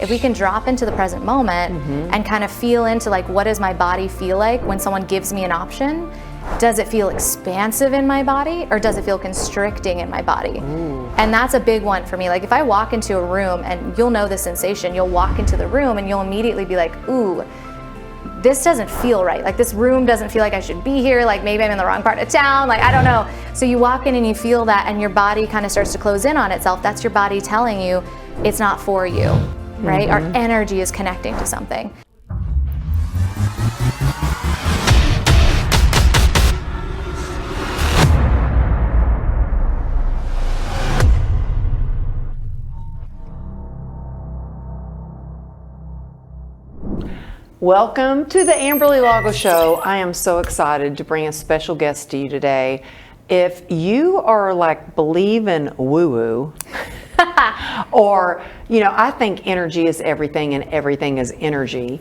if we can drop into the present moment and kind of feel into like, what does my body feel like when someone gives me an option? Does it feel expansive in my body, or does it feel constricting in my body? And that's a big one for me. Like if I walk into a room, and you'll know the sensation, you'll walk into the room and you'll immediately be like, ooh, this doesn't feel right. Like this room doesn't feel like I should be here. Like maybe I'm in the wrong part of town. Like, I don't know. So you walk in and you feel that, and your body kind of starts to close in on itself. That's your body telling you it's not for you, right? Our energy is connecting to something. Welcome to the Amberly Lago Show. I am so excited to bring a special guest to you today. If you are like believe in woo-woo, or, you know, I think energy is everything and everything is energy,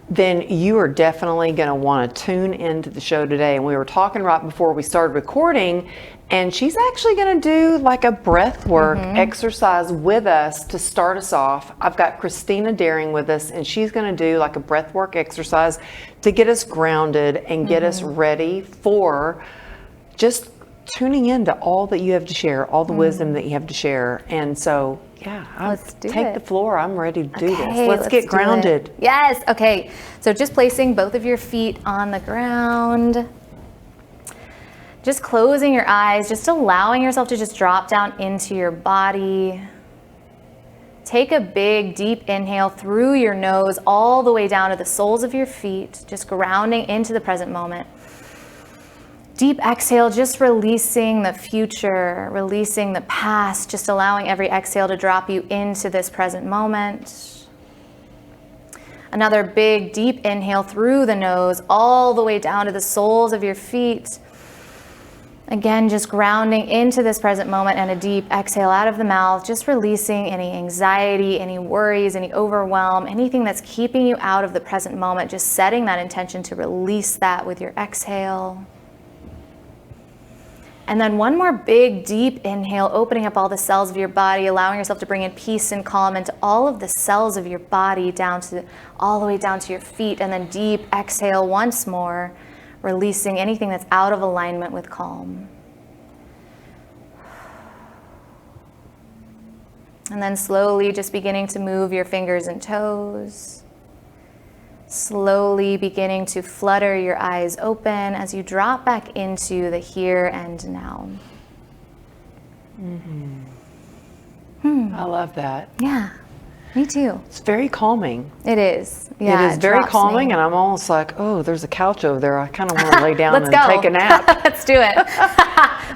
then you are definitely going to want to tune into the show today. And we were talking right before we started recording, and she's actually going to do like a breath work exercise with us to start us off. I've got Christina Deering with us, and she's going to do like a breath work exercise to get us grounded and get us ready for just tuning into all that you have to share, all the wisdom that you have to share. And so, yeah, Let's do take it. the floor. I'm ready to do this. Okay, Let's get grounded. Yes. Okay. So just placing both of your feet on the ground. Just closing your eyes, just allowing yourself to just drop down into your body. Take a big, deep inhale through your nose all the way down to the soles of your feet, just grounding into the present moment. Deep exhale, just releasing the future, releasing the past, just allowing every exhale to drop you into this present moment. Another big, deep inhale through the nose all the way down to the soles of your feet. Again, just grounding into this present moment, and a deep exhale out of the mouth, just releasing any anxiety, any worries, any overwhelm, anything that's keeping you out of the present moment, just setting that intention to release that with your exhale. And then one more big, deep inhale, opening up all the cells of your body, allowing yourself to bring in peace and calm into all of the cells of your body, all the way down to your feet. And then deep exhale once more, releasing anything that's out of alignment with calm. And then slowly just beginning to move your fingers and toes. Slowly beginning to flutter your eyes open as you drop back into the here and now. I love that. Yeah, me too. It's very calming. It is. Yeah, it is very drops calming, me. and I'm almost like, oh, there's a couch over there. I kind of want to lay down Let's and go. take a nap. Let's do it.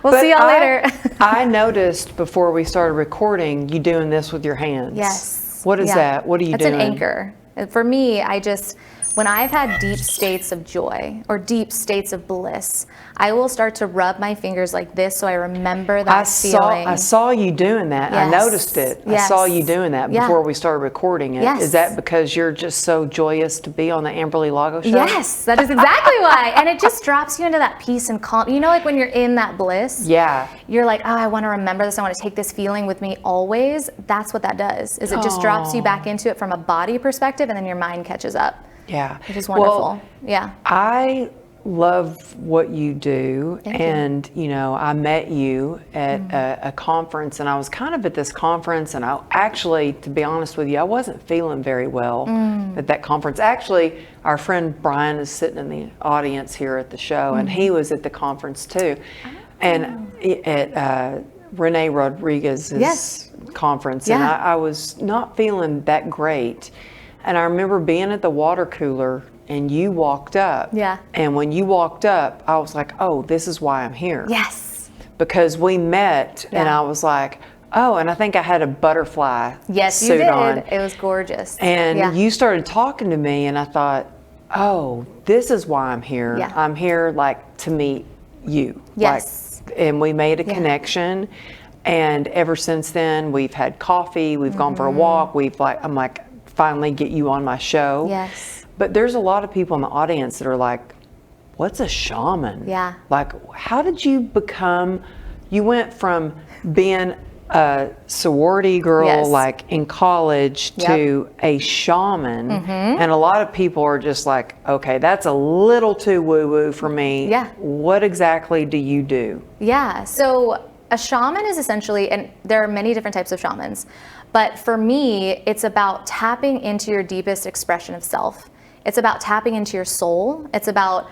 We'll see y'all later. I noticed before we started recording, you doing this with your hands. Yes. What is Yeah. that? What are you doing? It's an anchor. For me, when I've had deep states of joy or deep states of bliss, I will start to rub my fingers like this so I remember that feeling. I saw you doing that. Yes. I noticed it. Yes. I saw you doing that Yeah. before we started recording it. Yes. Is that because you're just so joyous to be on the Amberly Lago Show? Yes, that is exactly why. And it just drops you into that peace and calm. You know, like when you're in that bliss, Yeah. you're like, oh, I want to remember this. I want to take this feeling with me always. That's what that does, is it just drops you back into it from a body perspective, and then your mind catches up. Yeah. Which is wonderful. Well, Yeah. I love what you do. Thank you. And, you know, I met you at a conference, and I was kind of at this conference, and I actually, to be honest with you, I wasn't feeling very well at that conference. Actually, our friend Brian is sitting in the audience here at the show, and he was at the conference too. And at Renee Rodriguez's conference, and I was not feeling that great. And I remember being at the water cooler, and you walked up. Yeah. And when you walked up, I was like, oh, this is why I'm here. Yes. Because we met, and I was like, oh, and I think I had a butterfly suit You did. on. It was gorgeous. And you started talking to me, and I thought, oh, this is why I'm here. Yeah. I'm here like to meet you. Yes. And we made a connection. And ever since then, we've had coffee, we've gone for a walk, I'm like, finally get you on my show. Yes. But there's a lot of people in the audience that are like, what's a shaman? Yeah. Like, how did you become, you went from being a sorority girl, Yes. like in college, to a shaman. And a lot of people are just like, okay, that's a little too woo-woo for me. Yeah. What exactly do you do? Yeah, so a shaman is essentially, and there are many different types of shamans, but for me, it's about tapping into your deepest expression of self. It's about tapping into your soul. It's about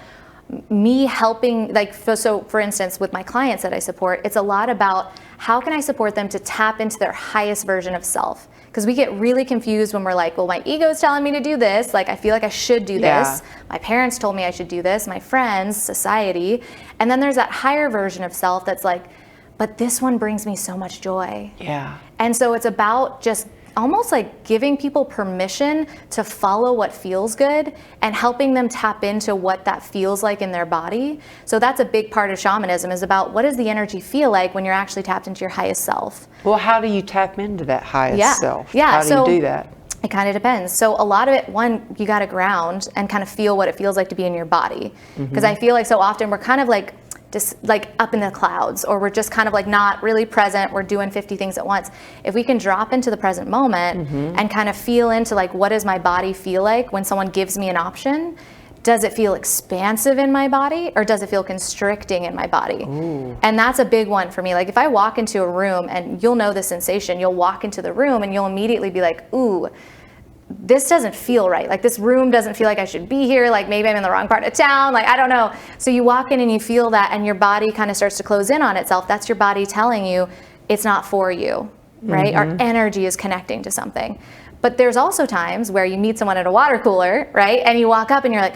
me helping, like, so for instance, with my clients that I support, it's a lot about how can I support them to tap into their highest version of self? Because we get really confused when we're like, well, my ego's telling me to do this. Like, I feel like I should do this. My parents told me I should do this, my friends, society. And then there's that higher version of self that's like, but this one brings me so much joy. Yeah. And so it's about just almost like giving people permission to follow what feels good and helping them tap into what that feels like in their body. So that's a big part of shamanism, is about what does the energy feel like when you're actually tapped into your highest self. Well, how do you tap into that highest self? Yeah. How do you do that? It kind of depends. So a lot of it, one, you got to ground and kind of feel what it feels like to be in your body. Because I feel like so often we're kind of like just like up in the clouds, or we're just kind of like not really present. We're doing 50 things at once. If we can drop into the present moment and kind of feel into like, what does my body feel like when someone gives me an option? Does it feel expansive in my body, or does it feel constricting in my body? Ooh. And that's a big one for me. Like if I walk into a room, and you'll know the sensation, you'll walk into the room and you'll immediately be like, ooh, this doesn't feel right. Like this room doesn't feel like I should be here. Like maybe I'm in the wrong part of town. Like, I don't know. So you walk in and you feel that, and your body kind of starts to close in on itself. That's your body telling you it's not for you, right? Our energy is connecting to something. But there's also times where you meet someone at a water cooler, right? And you walk up and you're like,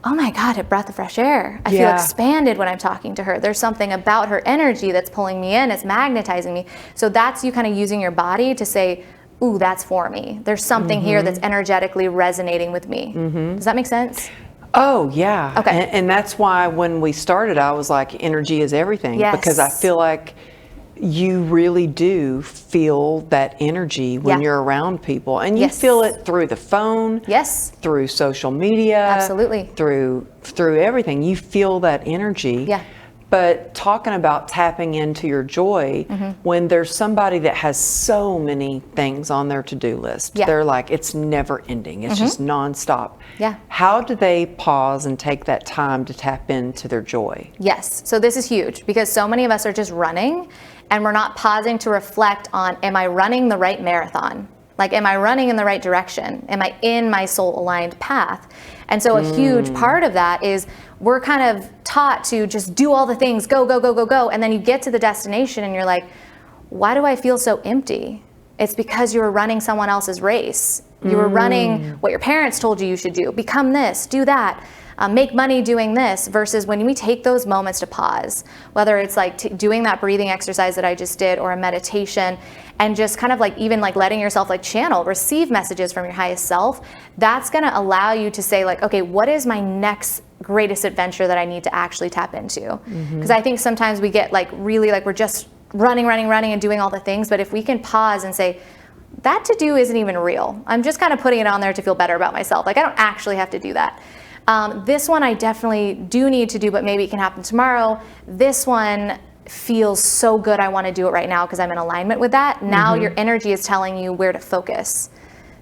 oh my God, a breath of fresh air. I feel expanded when I'm talking to her. There's something about her energy that's pulling me in. It's magnetizing me. So that's you kind of using your body to say, ooh, that's for me. There's something here that's energetically resonating with me. Does that make sense? Oh, yeah. Okay. And that's why when we started, I was like, energy is everything. Yes. Because I feel like you really do feel that energy when you're around people. And you feel it through the phone. Yes. Through social media. Absolutely. Through everything. You feel that energy. Yeah. But talking about tapping into your joy, when there's somebody that has so many things on their to-do list, they're like, it's never ending. It's just nonstop. Yeah. How do they pause and take that time to tap into their joy? Yes. So this is huge, because so many of us are just running and we're not pausing to reflect on, am I running the right marathon? Like, am I running in the right direction? Am I in my soul aligned path? And so a huge part of that is we're kind of taught to just do all the things, go, go, go, go, go. And then you get to the destination and you're like, why do I feel so empty? It's because you were running someone else's race. You were running what your parents told you should do. Become this, do that, make money doing this, versus when we take those moments to pause, whether it's like doing that breathing exercise that I just did, or a meditation, and just kind of like even like letting yourself like channel, receive messages from your highest self, that's gonna allow you to say like, okay, what is my next greatest adventure that I need to actually tap into? Because I think sometimes we get like really like we're just running and doing all the things, but if we can pause and say, that to do isn't even real. I'm just kind of putting it on there to feel better about myself. Like I don't actually have to do that. This one I definitely do need to do, but maybe it can happen tomorrow. This one feels so good. I want to do it right now because I'm in alignment with that. Now your energy is telling you where to focus.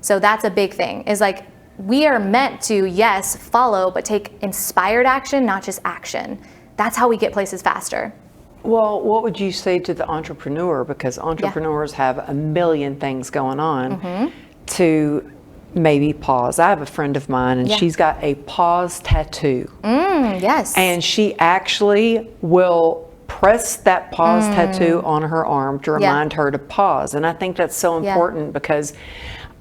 So that's a big thing, is like we are meant to, yes, follow, but take inspired action, not just action. That's how we get places faster. Well, what would you say to the entrepreneur? Because entrepreneurs have a million things going on, to maybe pause. I have a friend of mine, and she's got a pause tattoo. Yes. And she actually will press that pause tattoo on her arm to remind her to pause. And I think that's so important, because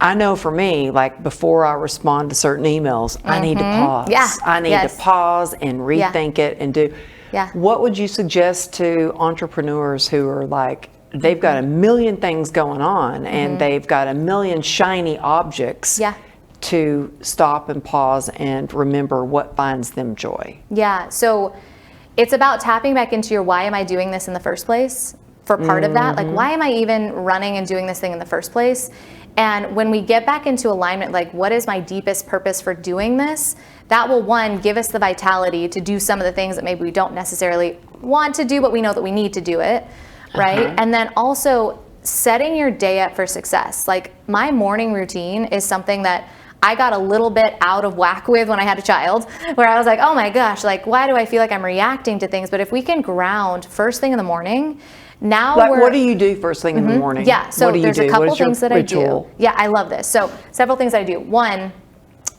I know for me, like before I respond to certain emails, I need to pause. I need to pause and rethink it and do. What would you suggest to entrepreneurs who are like, they've got a million things going on and they've got a million shiny objects, to stop and pause and remember what finds them joy? Yeah, so it's about tapping back into your why am I doing this in the first place for part of that. Like, why am I even running and doing this thing in the first place? And when we get back into alignment, like what is my deepest purpose for doing this? That will, one, give us the vitality to do some of the things that maybe we don't necessarily want to do, but we know that we need to do it, right? And then also setting your day up for success. Like my morning routine is something that I got a little bit out of whack with when I had a child, where I was like, oh my gosh, like why do I feel like I'm reacting to things? But if we can ground first thing in the morning, now what do you do first thing in the morning? Yeah, so there's a couple things that ritual? I do. Yeah, I love this. So several things I do. One,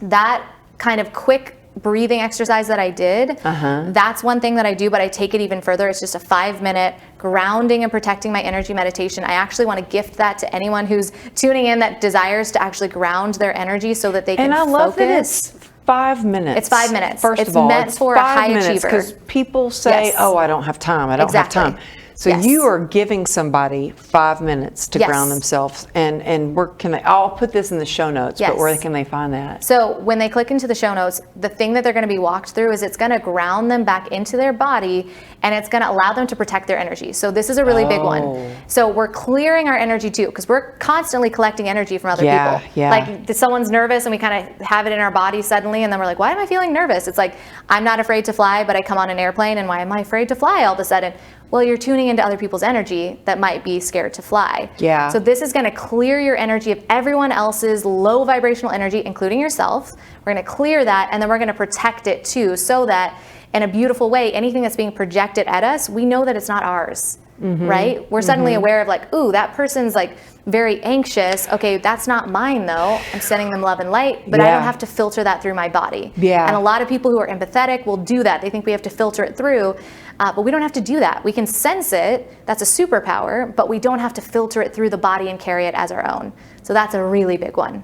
that kind of quick breathing exercise that I did, that's one thing that I do, but I take it even further. It's just a 5-minute grounding and protecting my energy meditation. I actually want to gift that to anyone who's tuning in that desires to actually ground their energy so that they can focus. And I love that it's 5 minutes. It's 5 minutes. First it's of all, meant for a high achiever. Because people say, oh, I don't have time. I don't have time. So you are giving somebody 5 minutes to ground themselves. And where can they, I'll put this in the show notes, but where can they find that? So when they click into the show notes, the thing that they're going to be walked through is it's going to ground them back into their body, and it's going to allow them to protect their energy. So this is a really big one. So we're clearing our energy too, because we're constantly collecting energy from other people. Yeah. Like someone's nervous and we kind of have it in our body suddenly, and then we're like, why am I feeling nervous? It's like, I'm not afraid to fly, but I come on an airplane, and why am I afraid to fly all of a sudden? Well, you're tuning into other people's energy that might be scared to fly. Yeah. So this is going to clear your energy of everyone else's low vibrational energy, including yourself. We're going to clear that, and then we're going to protect it too, so that in a beautiful way, anything that's being projected at us, we know that it's not ours, right? We're suddenly aware of like, ooh, that person's like very anxious. Okay, that's not mine though. I'm sending them love and light, but I don't have to filter that through my body. Yeah. And a lot of people who are empathetic will do that. They think we have to filter it through, but we don't have to do that. We can sense it. That's a superpower, but we don't have to filter it through the body and carry it as our own. So that's a really big one.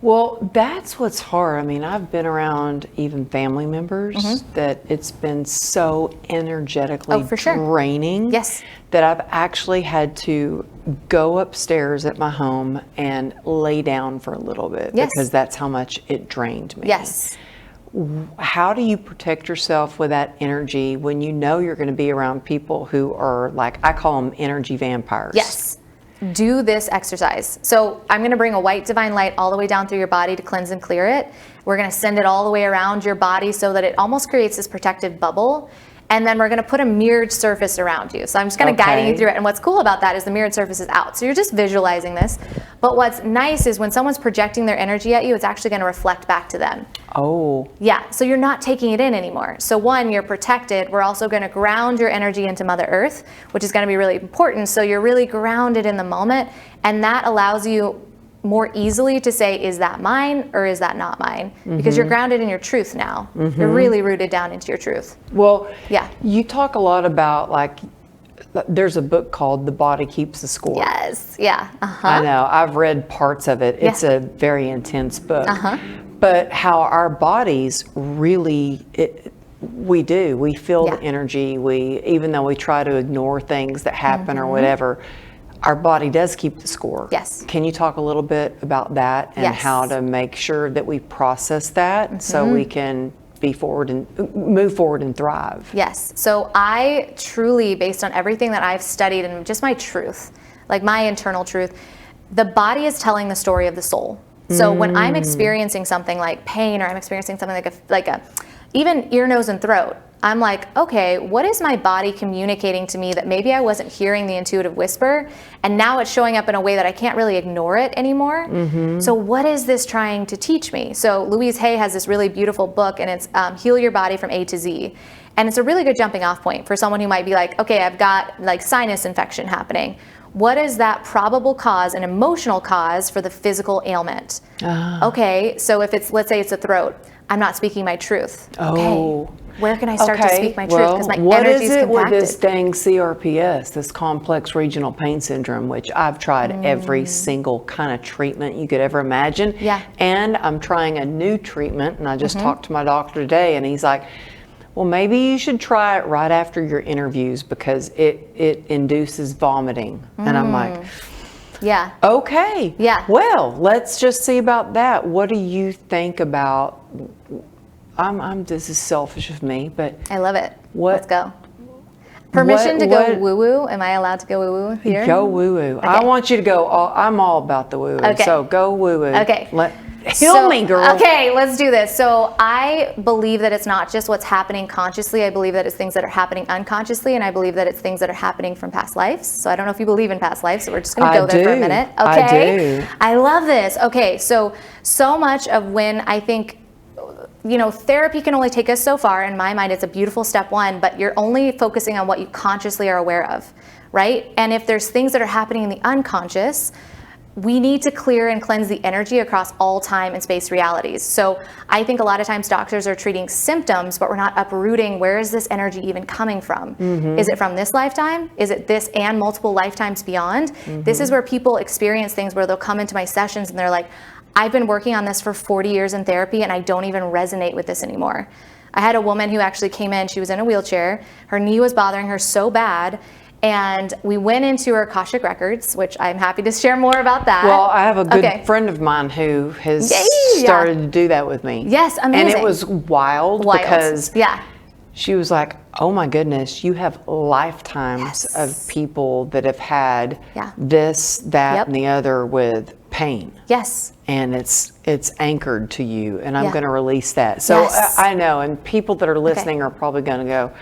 Well, that's what's hard. I mean, I've been around even family members that it's been so energetically draining that I've actually had to go upstairs at my home and lay down for a little bit because that's how much it drained me. Yes. How do you protect yourself with that energy when you know you're going to be around people who are like, I call them energy vampires? Yes. Do this exercise. So I'm going to bring a white divine light all the way down through your body to cleanse and clear it. We're going to send it all the way around your body so that it almost creates this protective bubble. And then we're going to put a mirrored surface around you. So I'm just kind of guiding you through it. And what's cool about that is the mirrored surface is out. So you're just visualizing this. But what's nice is when someone's projecting their energy at you, it's actually going to reflect back to them. Oh. Yeah. So you're not taking it in anymore. So one, you're protected. We're also going to ground your energy into Mother Earth, which is going to be really important. So you're really grounded in the moment. And that allows you more easily to say, is that mine or is that not mine? Because you're grounded in your truth now. You're really rooted down into your truth. Well, you talk a lot about like, there's a book called The Body Keeps the Score. Yes, yeah. I know, I've read parts of it. It's a very intense book. But how our bodies really, we feel the energy. Even though we try to ignore things that happen or whatever, our body does keep the score. Yes. Can you talk a little bit about that and how to make sure that we process that so we can move forward and thrive? Yes. So I truly, based on everything that I've studied and just my truth, like my internal truth, the body is telling the story of the soul. So when I'm experiencing something like pain, or I'm experiencing something like a even ear, nose, and throat, I'm like, okay, what is my body communicating to me that maybe I wasn't hearing the intuitive whisper, and now it's showing up in a way that I can't really ignore it anymore? So what is this trying to teach me? So Louise Hay has this really beautiful book, and it's Heal Your Body from A to Z. And it's a really good jumping off point for someone who might be like, okay, I've got like sinus infection happening. What is that probable cause, an emotional cause for the physical ailment? Okay, so if it's, let's say it's a throat, I'm not speaking my truth. Okay, where can I start to speak my truth? Because my energy is compacted. What is it with this dang CRPS, this complex regional pain syndrome, which I've tried every single kind of treatment you could ever imagine. And I'm trying a new treatment, and I just talked to my doctor today, and he's like, well, maybe you should try it right after your interviews because it induces vomiting. And I'm like, okay. Well, let's just see about that. What do you think about, this is selfish of me, but I love it. Let's go. Permission to go woo-woo. Am I allowed to go woo-woo here? Go woo-woo. Okay. I want you to go, I'm all about the woo-woo. So go woo-woo. Okay. Heal me, girl. Okay, let's do this. So I believe that it's not just what's happening consciously. I believe that it's things that are happening unconsciously, and I believe that it's things that are happening from past lives. So I don't know if you believe in past lives, so we're just going to go there for a minute. Okay. I do. I love this. Okay, so much of when I think, therapy can only take us so far. In my mind, it's a beautiful step one, but you're only focusing on what you consciously are aware of, right? And if there's things that are happening in the unconscious, we need to clear and cleanse the energy across all time and space realities. So I think a lot of times doctors are treating symptoms, but we're not uprooting where is this energy even coming from? Is it from this lifetime? Is it this and multiple lifetimes beyond? This is where people experience things where they'll come into my sessions and they're like, I've been working on this for 40 years in therapy and I don't even resonate with this anymore. I had a woman who actually came in, she was in a wheelchair, her knee was bothering her so bad, and we went into her akashic records, which I'm happy to share more about that. Well, I have a good friend of mine who has started to do that with me. Yes, amazing. And it was wild. Because she was like, oh my goodness, you have lifetimes of people that have had this, that, and the other with pain. Yes. And it's anchored to you, and I'm going to release that. So I know, and people that are listening are probably going to go,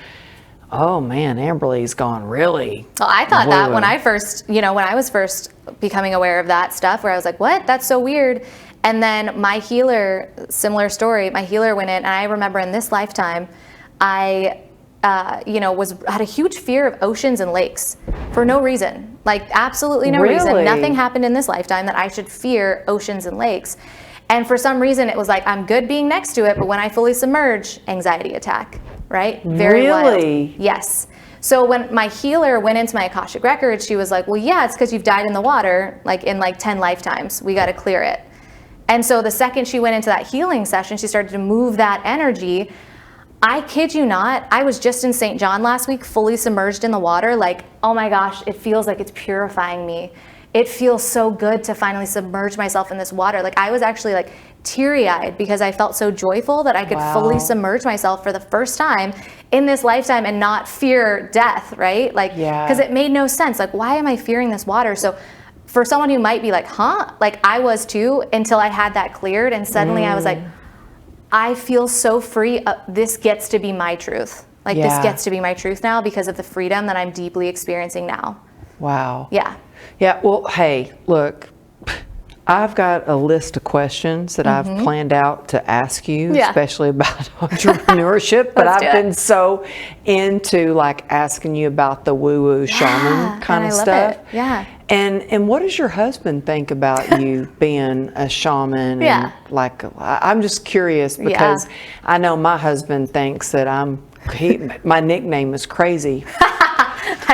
oh man, Amberly's gone really. Well, I thought that when I first, when I was first becoming aware of that stuff, where I was like, what? That's so weird. And then my healer, similar story, my healer went in, and I remember in this lifetime, I, had a huge fear of oceans and lakes for no reason, like absolutely no reason. Nothing happened in this lifetime that I should fear oceans and lakes. And for some reason, it was like, I'm good being next to it, but when I fully submerge, anxiety attack, right? Very wild. Yes. So when my healer went into my akashic records, she was like, well, yeah, it's because you've died in the water, like in 10 lifetimes. We got to clear it. And so the second she went into that healing session, she started to move that energy. I kid you not, I was just in St. John last week, fully submerged in the water. Like, oh my gosh, it feels like it's purifying me. It feels so good to finally submerge myself in this water. Like I was actually like teary-eyed because I felt so joyful that I could fully submerge myself for the first time in this lifetime and not fear death, right? Like, because it made no sense. Like, why am I fearing this water? So for someone who might be like, huh? Like I was too, until I had that cleared, and suddenly I was like, I feel so free. This gets to be my truth. Like this gets to be my truth now because of the freedom that I'm deeply experiencing now. Wow. Yeah. Yeah. Well, hey, look, I've got a list of questions that I've planned out to ask you, especially about entrepreneurship, but I've been so into like asking you about the woo-woo shaman kind of stuff. Yeah. And what does your husband think about you being a shaman? And like, I'm just curious because I know my husband thinks that my nickname is Crazy.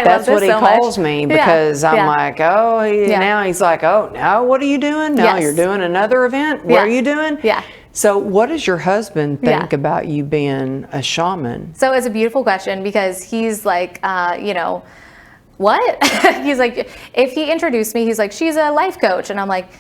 That's what he calls me because I'm like, now he's like, oh, now what are you doing? No, you're doing another event? What are you doing? Yeah. So what does your husband think about you being a shaman? So it's a beautiful question because he's like, what? He's like, if he introduced me, he's like, she's a life coach. And I'm like,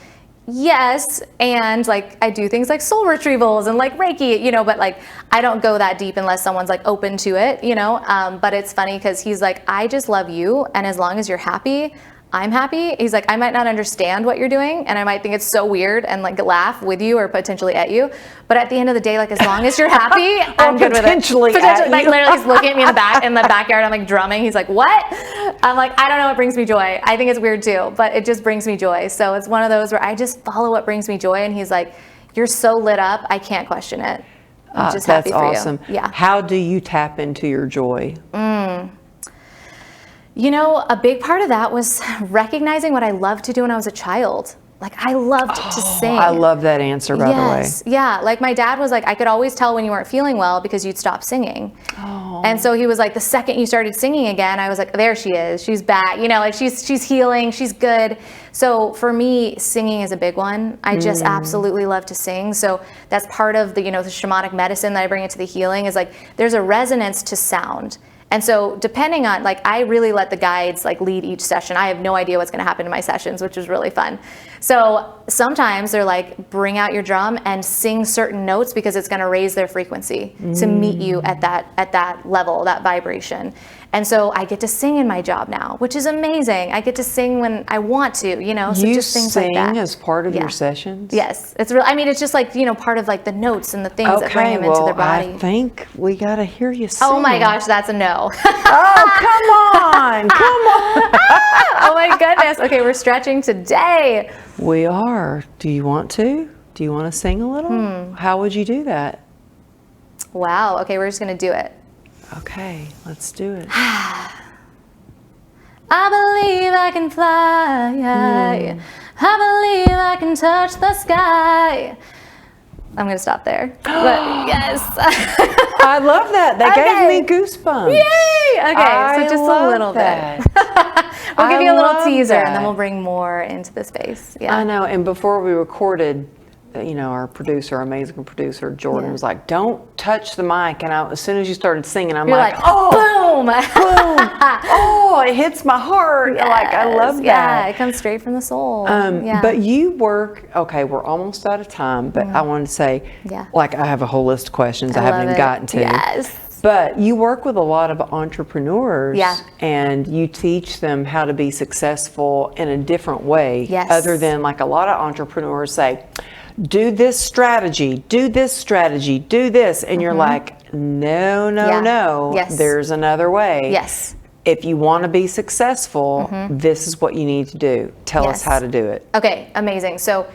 yes, and like I do things like soul retrievals and like Reiki, but like I don't go that deep unless someone's like open to it, but it's funny because he's like, I just love you, and as long as you're happy, I'm happy. He's like, I might not understand what you're doing, and I might think it's so weird and like laugh with you or potentially at you, but at the end of the day, like as long as you're happy, I'm good with it. Potentially like literally he's looking at me in the backyard, I'm like drumming. He's like, what? I'm like, I don't know what brings me joy. I think it's weird too, but it just brings me joy. So it's one of those where I just follow what brings me joy, and he's like, you're so lit up, I can't question it. I'm just happy for you. That's awesome. Yeah. How do you tap into your joy? A big part of that was recognizing what I loved to do when I was a child. Like I loved to sing. I love that answer, by the way. Yeah. Like my dad was like, I could always tell when you weren't feeling well because you'd stop singing. Oh. And so he was like, the second you started singing again, I was like, there she is. She's back. Like she's healing. She's good. So for me, singing is a big one. I just absolutely love to sing. So that's part of the, the shamanic medicine that I bring into the healing is like, there's a resonance to sound. And so depending on, like, I really let the guides like lead each session. I have no idea what's going to happen in my sessions, which is really fun. So sometimes they're like, bring out your drum and sing certain notes because it's going to raise their frequency to meet you at that level, that vibration. And so I get to sing in my job now, which is amazing. I get to sing when I want to, you know, so you just things sing like that. as part of your sessions? Yes. It's real. I mean, it's just like, you know, part of like the notes and the things that bring them into their body. I think we got to hear you sing. Oh my gosh, that's a no. Oh, come on. Come on. Oh my goodness. Okay, we're stretching today. We are. Do you want to? Do you want to sing a little? How would you do that? Wow. Okay, we're just going to do it. Okay, let's do it. I believe I can fly. I believe I can touch the sky. I'm going to stop there. But yes. I love that. That gave me goosebumps. Yay! Okay, so just a little bit. We'll give you a little teaser and then we'll bring more into the space. Yeah. I know. And before we recorded, you know, our producer, amazing producer, Jordan, was like, don't touch the mic. And as soon as you started singing, I'm like, oh, boom. Boom. Oh, it hits my heart. Yes. Like, I love that. Yeah, it comes straight from the soul. But you work, okay, we're almost out of time, but I wanted to say, like, I have a whole list of questions I haven't even gotten to. Yes. But you work with a lot of entrepreneurs and you teach them how to be successful in a different way. Yes. Other than, like, a lot of entrepreneurs say, do this strategy, do this strategy, do this. And you're like, no, no. Yes. There's another way. Yes. If you want to be successful, this is what you need to do. Tell us how to do it. Okay, amazing. So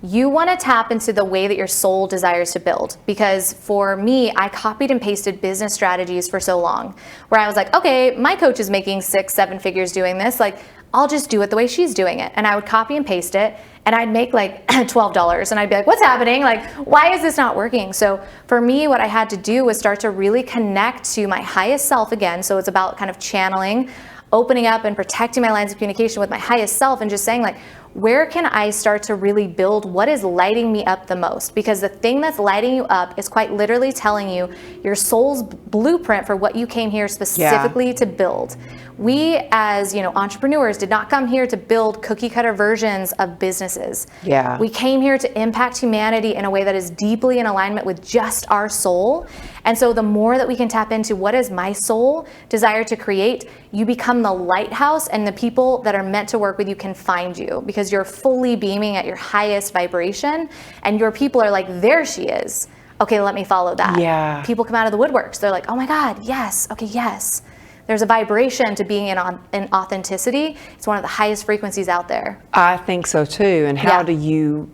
you want to tap into the way that your soul desires to build. Because for me, I copied and pasted business strategies for so long where I was like, okay, my coach is making 6-7 figures doing this. Like, I'll just do it the way she's doing it. And I would copy and paste it and I'd make like $12 and I'd be like, what's happening? Like, why is this not working? So for me, what I had to do was start to really connect to my highest self again. So it's about kind of channeling, opening up and protecting my lines of communication with my highest self and just saying like, where can I start to really build what is lighting me up the most? Because the thing that's lighting you up is quite literally telling you your soul's blueprint for what you came here specifically to build. We as, you know, entrepreneurs did not come here to build cookie cutter versions of businesses. Yeah. We came here to impact humanity in a way that is deeply in alignment with just our soul. And so the more that we can tap into what is my soul desire to create, you become the lighthouse and the people that are meant to work with you can find you because you're fully beaming at your highest vibration and your people are like, there she is. Okay, let me follow that. Yeah. People come out of the woodworks. They're like, oh my God, yes. Okay, yes. There's a vibration to being in authenticity. It's one of the highest frequencies out there. I think so too. And how do you,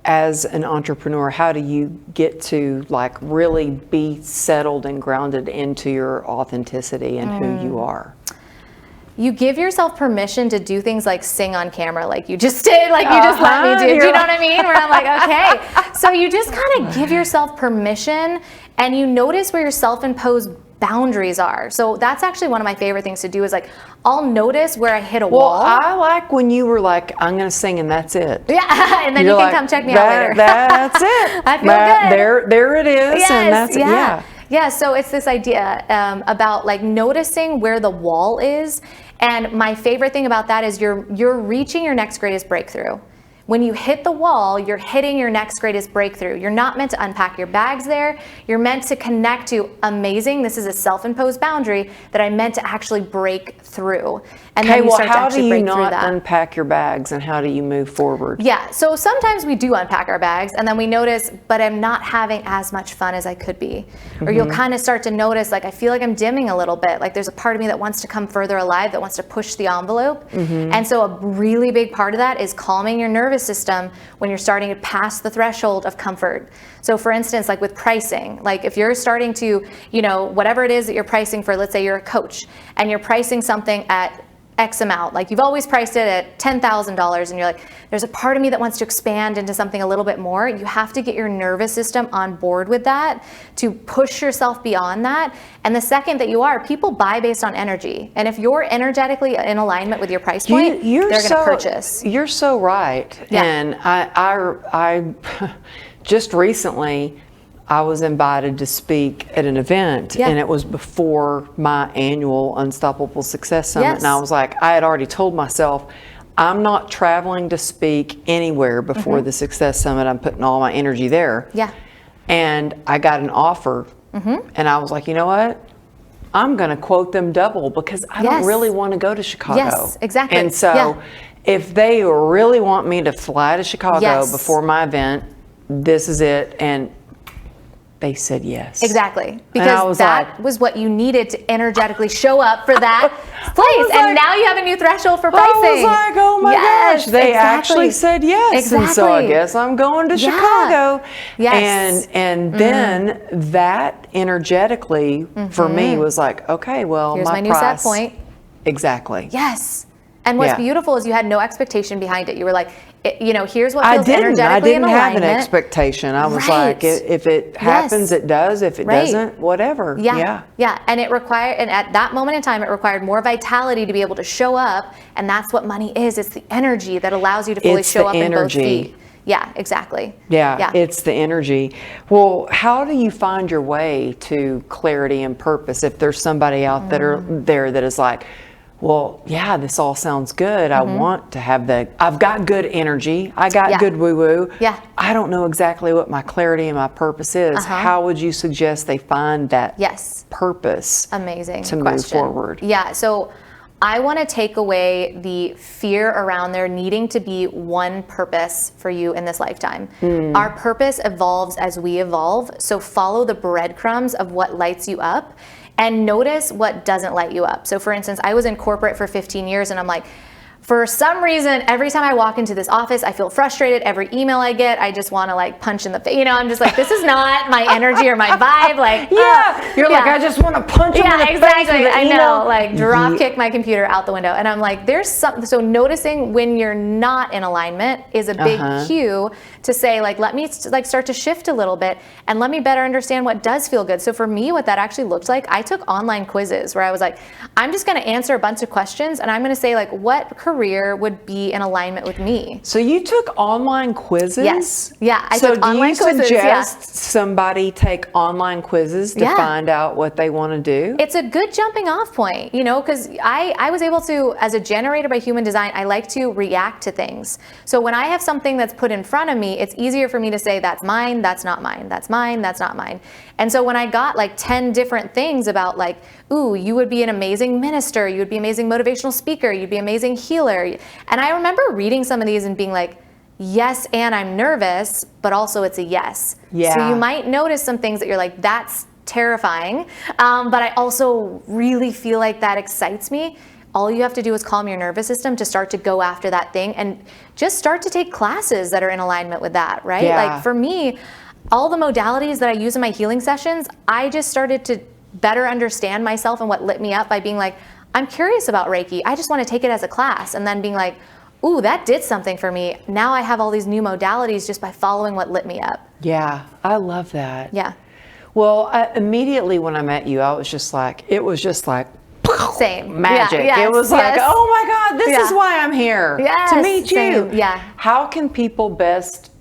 as an entrepreneur, how do you get to like really be settled and grounded into your authenticity and who you are? You give yourself permission to do things like sing on camera like you just did, like you just let me do. Do you know what I mean? Where I'm like, okay. So you just kind of give yourself permission and you notice where your self-imposed boundaries are. So that's actually one of my favorite things to do is like, I'll notice where I hit a wall. Well, I like when you were like, I'm going to sing and that's it. Yeah, and then you can come check me out later. That's it. I feel good. There it is. Yes, and that's it. Yeah, so it's this idea about like noticing where the wall is. And my favorite thing about that is you're reaching your next greatest breakthrough. When you hit the wall, you're hitting your next greatest breakthrough. You're not meant to unpack your bags there. You're meant to connect to amazing. This is a self-imposed boundary that I meant to actually break through. And then you start to actually break through that. How do you not unpack your bags and how do you move forward? Yeah, so sometimes we do unpack our bags and then we notice, but I'm not having as much fun as I could be. Or you'll kind of start to notice, like, I feel like I'm dimming a little bit. Like there's a part of me that wants to come further alive, that wants to push the envelope. And so a really big part of that is calming your nervous system when you're starting to pass the threshold of comfort. So for instance, like with pricing, like if you're starting to, you know, whatever it is that you're pricing for, let's say you're a coach and you're pricing something at X amount, like you've always priced it at $10,000 and you're like, there's a part of me that wants to expand into something a little bit more. You have to get your nervous system on board with that to push yourself beyond that. And the second that you are, people buy based on energy. And if you're energetically in alignment with your price point, they're going to purchase. You're so right. Yeah. And I just recently, I was invited to speak at an event and it was before my annual Unstoppable Success Summit. And I was like, I had already told myself, I'm not traveling to speak anywhere before the Success Summit. I'm putting all my energy there. Yeah. And I got an offer, and I was like, you know what? I'm going to quote them double because I don't really want to go to Chicago. Yes, exactly. And so if they really want me to fly to Chicago before my event, this is it. And they said yes. Exactly. Because that was what you needed to energetically show up for that place. And now you have a new threshold for pricing. I was like, oh my gosh, they actually said yes. Exactly. And so I guess I'm going to Chicago. Yes. And then that energetically for me was like, okay, well, here's my new price. set point. Exactly. Yes. And what's beautiful is you had no expectation behind it. You were like, here's what feels energetically in alignment. I didn't have an expectation. I was like, if it happens, it does. If it doesn't, whatever. Yeah. And it required, and at that moment in time, it required more vitality to be able to show up. And that's what money is. It's the energy that allows you to fully show up in both feet. Yeah, exactly. Yeah, it's the energy. Well, how do you find your way to clarity and purpose if there's somebody out there that is like, well, yeah, this all sounds good. I want to have I've got good energy. I got good woo-woo. Yeah. I don't know exactly what my clarity and my purpose is. How would you suggest they find that purpose Amazing to move forward? Yeah, so I want to take away the fear around there needing to be one purpose for you in this lifetime. Our purpose evolves as we evolve, so follow the breadcrumbs of what lights you up. And notice what doesn't light you up. So for instance, I was in corporate for 15 years and I'm like, for some reason, every time I walk into this office, I feel frustrated. Every email I get, I just want to like punch in the face. I'm just like, this is not my energy or my vibe. Like, you're like, I just want to punch them in the face. I know, like drop kick my computer out the window. And I'm like, there's something. So noticing when you're not in alignment is a big cue to say, like, let me like start to shift a little bit and let me better understand what does feel good. So for me, what that actually looked like, I took online quizzes where I was like, I'm just going to answer a bunch of questions and I'm going to say like, what career would be in alignment with me. So you took online quizzes? Yes. Yeah, I took online quizzes. So do you suggest somebody take online quizzes to find out what they want to do? It's a good jumping off point, because I was able to, as a generator by human design, I like to react to things. So when I have something that's put in front of me, it's easier for me to say, that's mine, that's not mine, that's mine, that's not mine. And so when I got like 10 different things about like, ooh, you would be an amazing minister, you would be an amazing motivational speaker, you'd be an amazing healer. And I remember reading some of these and being like, yes, and I'm nervous, but also it's a yes. Yeah. So you might notice some things that you're like, that's terrifying, but I also really feel like that excites me. All you have to do is calm your nervous system to start to go after that thing and just start to take classes that are in alignment with that, right? Yeah. Like for me, all the modalities that I use in my healing sessions, I just started to better understand myself and what lit me up by being like, I'm curious about Reiki. I just want to take it as a class. And then being like, ooh, that did something for me. Now I have all these new modalities just by following what lit me up. Yeah, I love that. Yeah. Well, immediately when I met you, it was just like, same magic. It was like, oh my God, this is why I'm here to meet you. Yeah. How can people best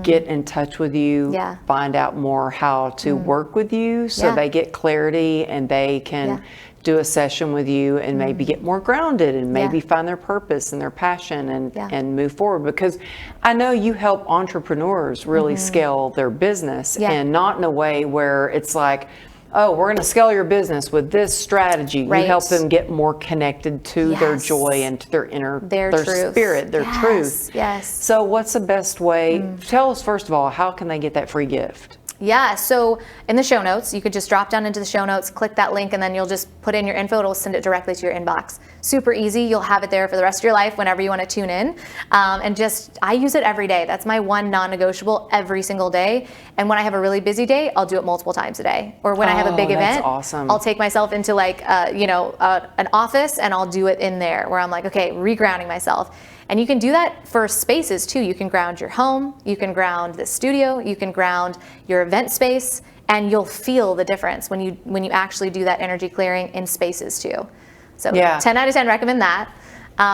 get in touch with you, find out more how to work with you so they get clarity and they can do a session with you and maybe get more grounded and maybe find their purpose and their passion and move forward? Because I know you help entrepreneurs really scale their business and not in a way where it's like, oh, we're going to scale your business with this strategy. You help them get more connected to their joy and to their inner, their spirit, their truth. Yes. So what's the best way? Tell us, first of all, how can they get that free gift? Yeah, so in the show notes, you could just drop down into the show notes, click that link, and then you'll just put in your info. It'll send it directly to your inbox. Super easy. You'll have it there for the rest of your life whenever you want to tune in. I use it every day. That's my one non-negotiable every single day. And when I have a really busy day, I'll do it multiple times a day. Or when I have a big event, I'll take myself into like, an office and I'll do it in there where I'm like, okay, regrounding myself. And you can do that for spaces too. You can ground your home, you can ground the studio, you can ground your event space, and you'll feel the difference when you actually do that energy clearing in spaces too. So 10 out of 10 recommend that.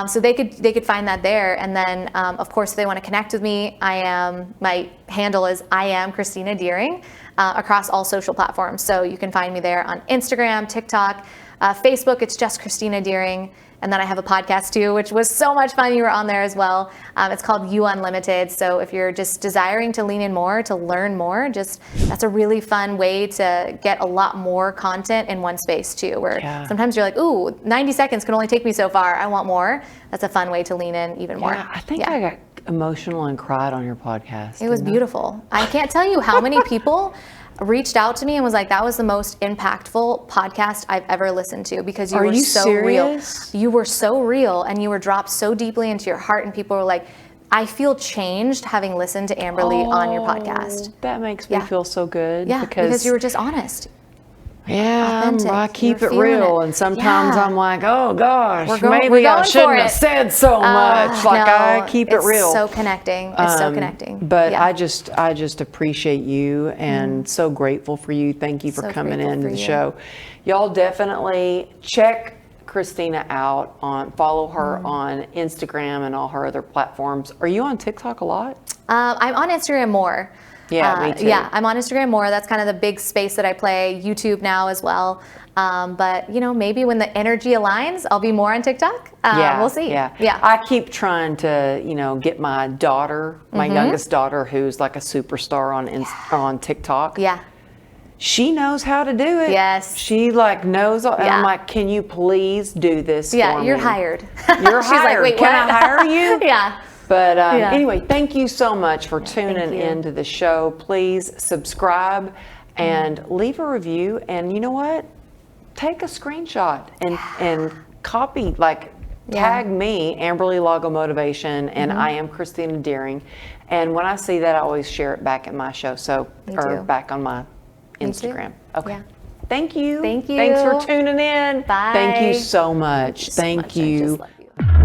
So they could find that there. And then of course, if they want to connect with me, my handle is I am Christina Deering across all social platforms. So you can find me there on Instagram, TikTok, Facebook, it's just Christina Deering. And then I have a podcast too, which was so much fun. You were on there as well. It's called You Unlimited. So if you're just desiring to lean in more, to learn more, that's a really fun way to get a lot more content in one space too, where sometimes you're like, ooh, 90 seconds can only take me so far. I want more. That's a fun way to lean in even more. I think I got emotional and cried on your podcast. It was beautiful. I can't tell you how many people reached out to me and was like, that was the most impactful podcast I've ever listened to, because you were so serious? real. You were so real, and you were dropped so deeply into your heart, and people were like, I feel changed having listened to Amberly on your podcast. That makes me feel so good. Yeah, because you were just honest. Yeah, Authentic. I keep it real, and sometimes I'm like, oh gosh, we're maybe I shouldn't have said so much. Like, I keep it real. It's so connecting. It's so connecting. But I just appreciate you, and so grateful for you. Thank you for coming into the show. Y'all definitely check Christina out, follow her on Instagram and all her other platforms. Are you on TikTok a lot? I'm on Instagram more. Yeah, me too. Yeah, I'm on Instagram more. That's kind of the big space that I play. YouTube now as well. But maybe when the energy aligns, I'll be more on TikTok. We'll see. Yeah. I keep trying to, get my daughter, my youngest daughter, who's like a superstar on TikTok. Yeah. She knows how to do it. Yes. She knows. And I'm like, can you please do this for me? Yeah, you're hired. You're hired. She's like, wait, can I hire you? Yeah. But anyway, thank you so much for tuning into the show. Please subscribe and leave a review. And you know what? Take a screenshot and copy, tag me, Amberly Lago Motivation, and I am Christina Deering. And when I see that, I always share it back at my show. Or back on my Instagram. Okay. Yeah. Thank you. Thank you. Thanks for tuning in. Bye. Thank you so much. Thank you. I just love you.